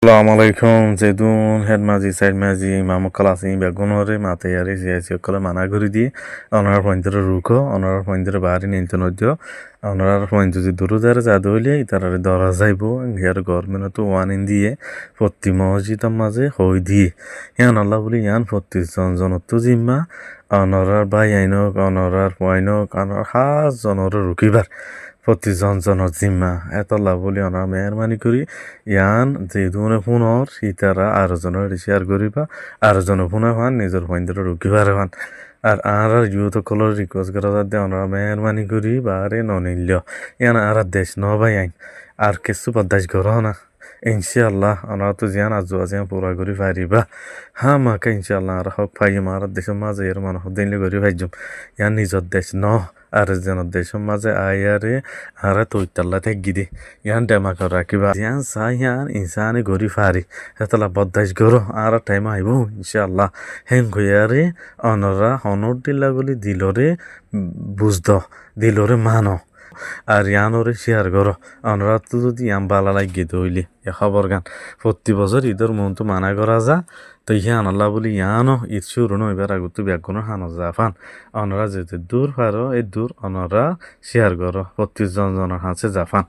Assalamu alaikum Zaidun head maji side maji mamu kalasi begunore mate yari siasi kala mana guri di onar pointere ruko onar pointere bari nintonodio onar pointere durudare zadole itarare dora zaibo ngiyar gormena to one indiye fotti moji tamaze hoi di yan Allah buli yan fotti zonzonotto zimma onorar bayaino onorar poino onar ha zonore rukibar fotti zonzonor zimma etalla buli onar mehermani kuri ইয়ান যেদুনে পুনৰ Sitara আরজনের share করিবা আরজনে Pune fun নিজের পয়েন্টটা রুকিবারে fun আর youth colour request করা যাতে আমরা মেহরবানি করি বারে ননিল্য ইয়ান আর দেশ ন ভাই আইন আর কিছু বদাস করো না ইনশাআল্লাহ আমরা তো জিয়ান আজ আজিয়ান পুরা করি পারিবা হ্যাঁ মাকে ইনশাআল্লাহ আর হক পাই আমার দেশের মাঝে এর মানুষ দিনলে করি পাইজুম ইয়ান নিজের দেশ ন আর যেন দেশের মাঝে আয়ারে আর তৈতাল্লা থেকি দি ইয়ান ডেমা কর রাখিবা ইয়ান চাই ইয়ান ইনসানি গরি ফারি হেতলা বদাইশ গরো আর টাইম আইব ইনশাআল্লাহ হেন গয়ারে অনরা হনর দিলা বলি দিলরে বুঝদ দিলরে মানো আর ইয়ানোরে শেয়ার করো অনরা তো যদি ইয়ান বালা লাগিয়ে দইলি এ খবর গান প্রতি বছর ঈদের মন তো মানা করা যা তো ইয়ান আল্লাহ বলি ইয়ানো ঈদ শুরু নয় এবার আগত ব্যাগুনো হানো জাফান অনরা যেতে দূর পারো এই দূর অনরা শেয়ার করো প্রতি জনের হাতে জাফান